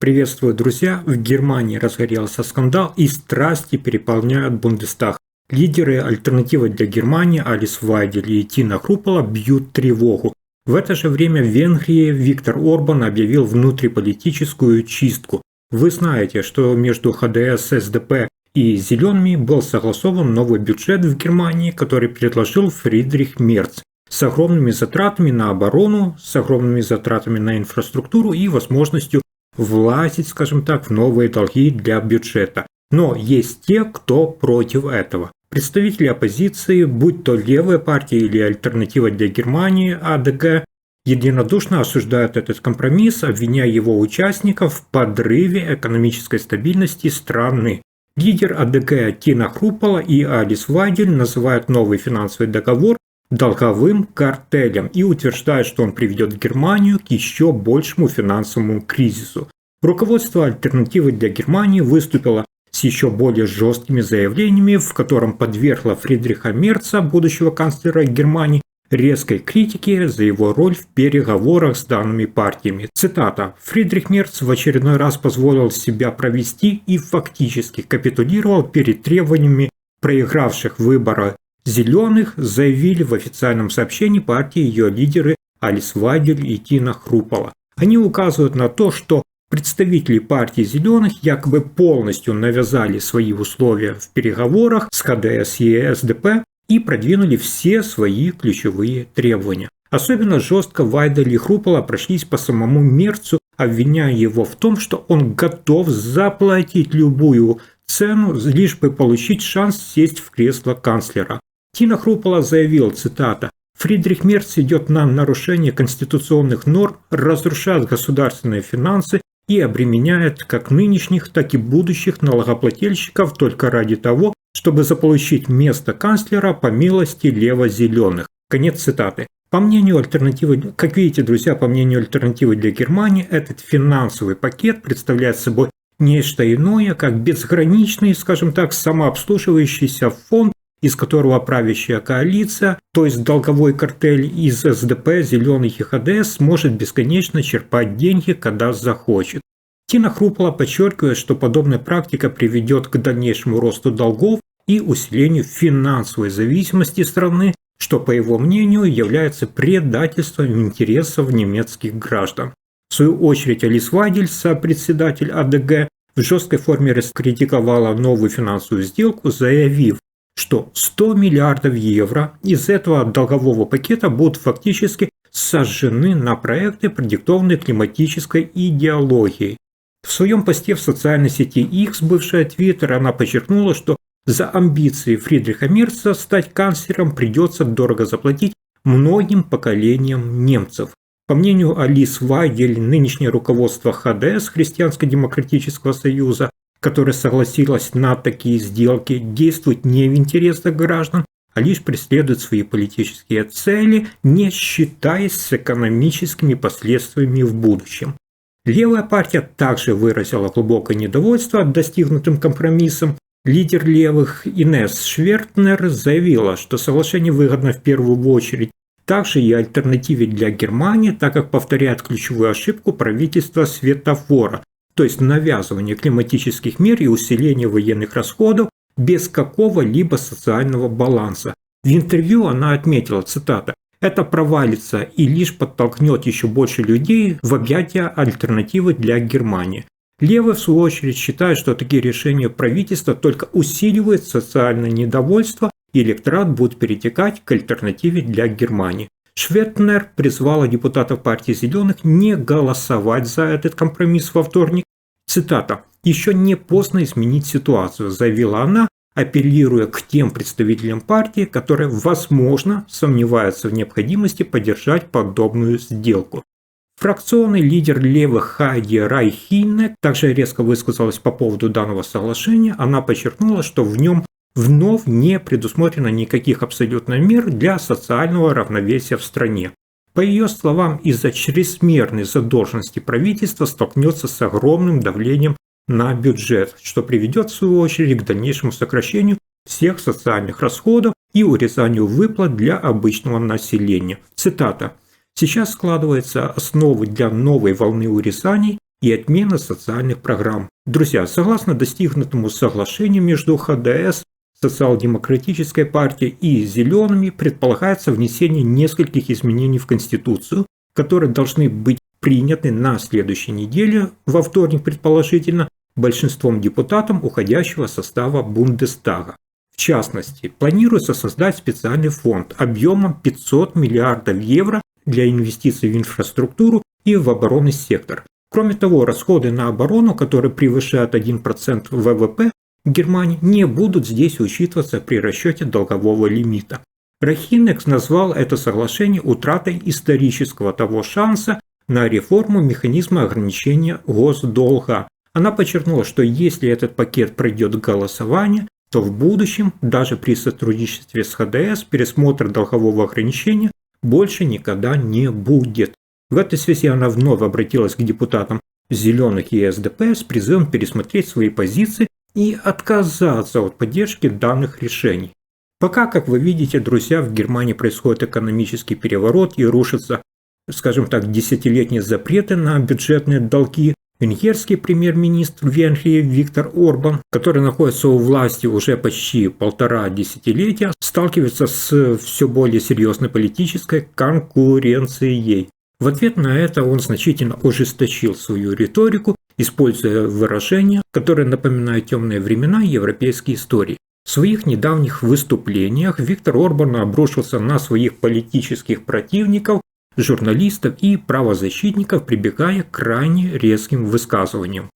Приветствую, друзья! В Германии разгорелся скандал и страсти переполняют Бундестаг. Лидеры альтернативы для Германии Алис Вайдель и Тина Хрупола бьют тревогу. В это же время в Венгрии Виктор Орбан объявил внутриполитическую чистку. Вы знаете, что между ХДС, СДП и Зелеными был согласован новый бюджет в Германии, который предложил Фридрих Мерц, с огромными затратами на оборону, с огромными затратами на инфраструктуру и возможностью влазить, скажем так, в новые долги для бюджета. Но есть те, кто против этого. Представители оппозиции, будь то левая партия или альтернатива для Германии, АДГ, единодушно осуждают этот компромисс, обвиняя его участников в подрыве экономической стабильности страны. Лидер АДГ Тина Хрупола и Алис Вайдель называют новый финансовый договор долговым картелем и утверждают, что он приведет Германию к еще большему финансовому кризису. Руководство альтернативы для Германии выступило с еще более жесткими заявлениями, в котором подвергло Фридриха Мерца, будущего канцлера Германии, резкой критике за его роль в переговорах с данными партиями. Цитата. «Фридрих Мерц в очередной раз позволил себя провести и фактически капитулировал перед требованиями проигравших выборы Зеленых», заявили в официальном сообщении партии ее лидеры Алис Вайдель и Тина Хрупола. Они указывают на то, что представители партии Зеленых якобы полностью навязали свои условия в переговорах с ХДС и СДП и продвинули все свои ключевые требования. Особенно жестко Вайдель и Хрупола прошлись по самому Мерцу, обвиняя его в том, что он готов заплатить любую цену, лишь бы получить шанс сесть в кресло канцлера. Тина Хрупола заявил, цитата, «Фридрих Мерц идет на нарушение конституционных норм, разрушает государственные финансы и обременяет как нынешних, так и будущих налогоплательщиков только ради того, чтобы заполучить место канцлера по милости лево-зеленых». Конец цитаты. По мнению альтернативы, как видите, друзья, по мнению альтернативы для Германии, этот финансовый пакет представляет собой нечто иное, как безграничный, скажем так, самообслуживающийся фонд, из которого правящая коалиция, то есть долговой картель из СДП, Зеленых и ХДС, может бесконечно черпать деньги, когда захочет. Тина Хрупола подчеркивает, что подобная практика приведет к дальнейшему росту долгов и усилению финансовой зависимости страны, что, по его мнению, является предательством интересов немецких граждан. В свою очередь, Алис Вайдель, сопредседатель АДГ, в жесткой форме раскритиковала новую финансовую сделку, заявив, что 100 миллиардов евро из этого долгового пакета будут фактически сожжены на проекты, продиктованные климатической идеологией. В своем посте в социальной сети X, бывшая Twitter, она подчеркнула, что за амбиции Фридриха Мерца стать канцлером придется дорого заплатить многим поколениям немцев. По мнению Алис Вайдель, нынешнее руководство ХДС, Христианско-демократического союза, которая согласилась на такие сделки, действует не в интересах граждан, а лишь преследует свои политические цели, не считаясь с экономическими последствиями в будущем. Левая партия также выразила глубокое недовольство достигнутым компромиссом. Лидер левых Инесс Швертнер заявила, что соглашение выгодно в первую очередь также и альтернативе для Германии, так как повторяет ключевую ошибку правительства светофора, то есть навязывание климатических мер и усиление военных расходов без какого-либо социального баланса. В интервью она отметила, цитата, «Это провалится и лишь подтолкнет еще больше людей в объятия альтернативы для Германии». Левые, в свою очередь, считают, что такие решения правительства только усиливают социальное недовольство, и электорат будет перетекать к альтернативе для Германии. Швертнер призвала депутатов партии Зеленых не голосовать за этот компромисс во вторник. Цитата. «Еще не поздно изменить ситуацию», заявила она, апеллируя к тем представителям партии, которые, возможно, сомневаются в необходимости поддержать подобную сделку. Фракционный лидер левых Хайди Райхине также резко высказалась по поводу данного соглашения. Она подчеркнула, что в нем вновь не предусмотрено никаких абсолютных мер для социального равновесия в стране. По ее словам, из-за чрезмерной задолженности правительство столкнется с огромным давлением на бюджет, что приведет в свою очередь к дальнейшему сокращению всех социальных расходов и урезанию выплат для обычного населения. Цитата. «Сейчас складываются основы для новой волны урезаний и отмена социальных программ. Друзья, согласно достигнутому соглашению между ХДС, Социал-демократической партией и Зелеными, предполагается внесение нескольких изменений в Конституцию, которые должны быть приняты на следующей неделе, во вторник предположительно, большинством депутатов уходящего состава Бундестага. В частности, планируется создать специальный фонд объемом 500 миллиардов евро для инвестиций в инфраструктуру и в оборонный сектор. Кроме того, расходы на оборону, которые превышают 1% ВВП Германии, не будут здесь учитываться при расчете долгового лимита. Рахинекс назвал это соглашение утратой исторического того шанса на реформу механизма ограничения госдолга. Она подчеркнула, что если этот пакет пройдет голосование, то в будущем, даже при сотрудничестве с ХДС, пересмотр долгового ограничения больше никогда не будет. В этой связи она вновь обратилась к депутатам Зеленых и СДП с призывом пересмотреть свои позиции и отказаться от поддержки данных решений. Пока, как вы видите, друзья, в Германии происходит экономический переворот и рушатся, скажем так, десятилетние запреты на бюджетные долги, венгерский премьер-министр Венгрии Виктор Орбан, который находится у власти уже почти 1,5 десятилетия, сталкивается с все более серьезной политической конкуренцией. В ответ на это он значительно ужесточил свою риторику, используя выражения, которые напоминают темные времена европейской истории. В своих недавних выступлениях Виктор Орбан обрушился на своих политических противников, журналистов и правозащитников, прибегая к крайне резким высказываниям.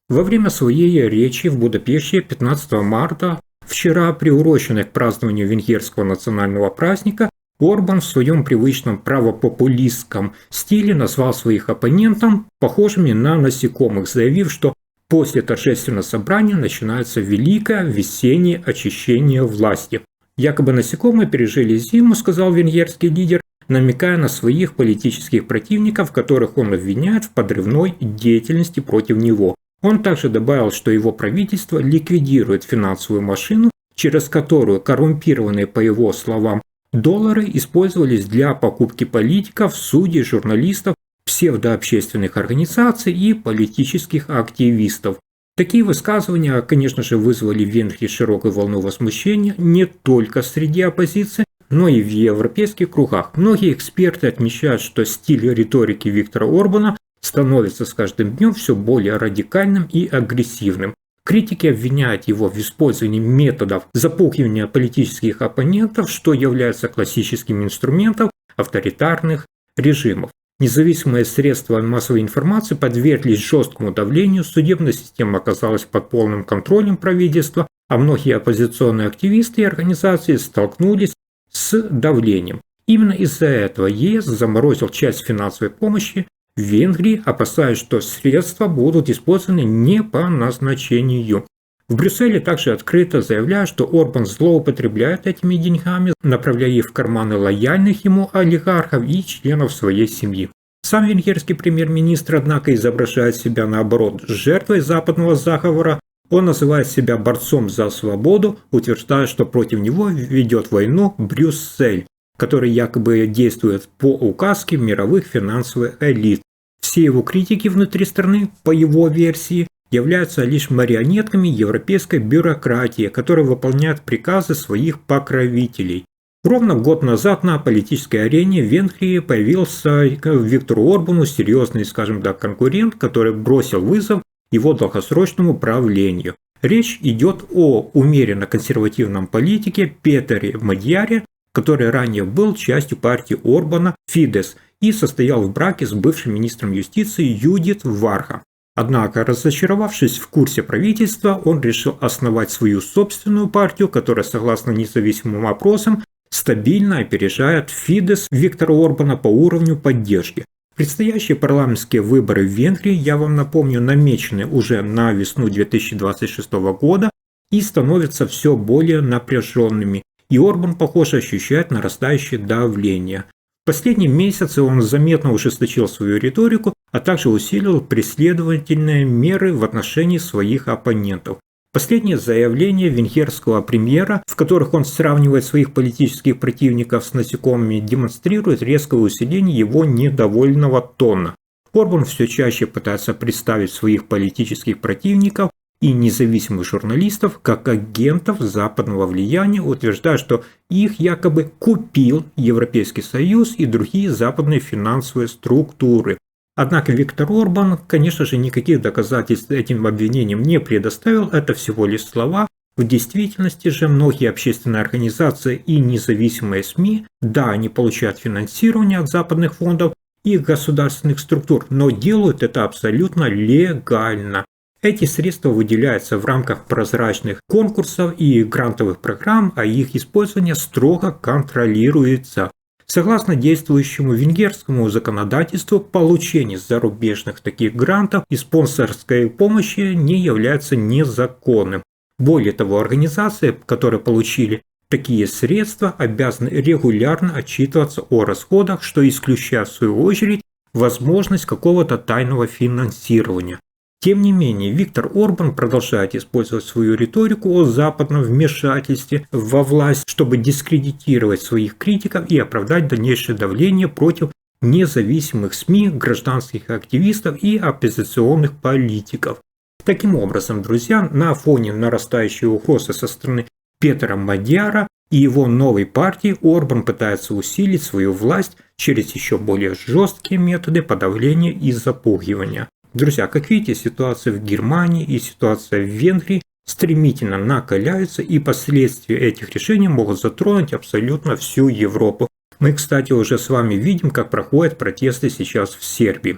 Во время своей речи в Будапеште 15 марта, вчера приуроченной к празднованию венгерского национального праздника, Орбан в своем привычном правопопулистском стиле назвал своих оппонентов похожими на насекомых, заявив, что после торжественного собрания начинается великое весеннее очищение власти. Якобы насекомые пережили зиму, сказал венгерский лидер, намекая на своих политических противников, которых он обвиняет в подрывной деятельности против него. Он также добавил, что его правительство ликвидирует финансовую машину, через которую коррумпированные, по его словам, доллары использовались для покупки политиков, судей, журналистов, псевдообщественных организаций и политических активистов. Такие высказывания, конечно же, вызвали в Венгрии широкую волну возмущения не только среди оппозиции, но и в европейских кругах. Многие эксперты отмечают, что стиль риторики Виктора Орбана становится с каждым днем все более радикальным и агрессивным. Критики обвиняют его в использовании методов запугивания политических оппонентов, что является классическим инструментом авторитарных режимов. Независимые средства массовой информации подверглись жесткому давлению, судебная система оказалась под полным контролем правительства, а многие оппозиционные активисты и организации столкнулись с давлением. Именно из-за этого ЕС заморозил часть финансовой помощи в Венгрии, опасаясь, что средства будут использованы не по назначению. В Брюсселе также открыто заявляют, что Орбан злоупотребляет этими деньгами, направляя их в карманы лояльных ему олигархов и членов своей семьи. Сам венгерский премьер-министр, однако, изображает себя, наоборот, жертвой западного заговора. Он называет себя борцом за свободу, утверждая, что против него ведет войну Брюссель, который якобы действует по указке мировых финансовых элит. Все его критики внутри страны, по его версии, являются лишь марионетками европейской бюрократии, которая выполняет приказы своих покровителей. Ровно год назад на политической арене в Венгрии появился Виктору Орбану серьезный, скажем так, конкурент, который бросил вызов его долгосрочному правлению. Речь идет о умеренно консервативном политике Петере Мадьяре, который ранее был частью партии Орбана Фидес и состоял в браке с бывшим министром юстиции Юдит Варха. Однако, разочаровавшись в курсе правительства, он решил основать свою собственную партию, которая, согласно независимым опросам, стабильно опережает Фидес Виктора Орбана по уровню поддержки. Предстоящие парламентские выборы в Венгрии, я вам напомню, намечены уже на весну 2026 года и становятся все более напряженными, и Орбан, похоже, ощущает нарастающее давление. В последние месяцы он заметно ужесточил свою риторику, а также усилил преследовательные меры в отношении своих оппонентов. Последние заявления венгерского премьера, в которых он сравнивает своих политических противников с насекомыми, демонстрируют резкое усиление его недовольного тона. Орбан все чаще пытается представить своих политических противников и независимых журналистов как агентов западного влияния, утверждая, что их якобы купил Европейский Союз и другие западные финансовые структуры. Однако Виктор Орбан, конечно же, никаких доказательств этим обвинениям не предоставил, это всего лишь слова. В действительности же многие общественные организации и независимые СМИ, да, они получают финансирование от западных фондов и государственных структур, но делают это абсолютно легально. Эти средства выделяются в рамках прозрачных конкурсов и грантовых программ, а их использование строго контролируется. Согласно действующему венгерскому законодательству, получение зарубежных таких грантов и спонсорской помощи не является незаконным. Более того, организации, которые получили такие средства, обязаны регулярно отчитываться о расходах, что исключает в свою очередь возможность какого-то тайного финансирования. Тем не менее, Виктор Орбан продолжает использовать свою риторику о западном вмешательстве во власть, чтобы дискредитировать своих критиков и оправдать дальнейшее давление против независимых СМИ, гражданских активистов и оппозиционных политиков. Таким образом, друзья, на фоне нарастающей угрозы со стороны Петра Мадьяра и его новой партии Орбан пытается усилить свою власть через еще более жесткие методы подавления и запугивания. Друзья, как видите, ситуация в Германии и ситуация в Венгрии стремительно накаляются, и последствия этих решений могут затронуть абсолютно всю Европу. Мы, кстати, уже с вами видим, как проходят протесты сейчас в Сербии.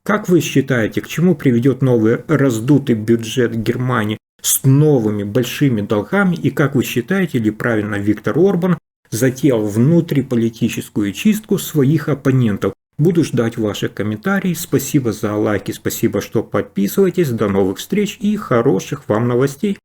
Как вы считаете, к чему приведет новый раздутый бюджет Германии с новыми большими долгами, и как вы считаете, ли правильно Виктор Орбан затеял внутриполитическую чистку своих оппонентов? Буду ждать ваших комментариев. Спасибо за лайки, спасибо, что подписываетесь. До новых встреч и хороших вам новостей.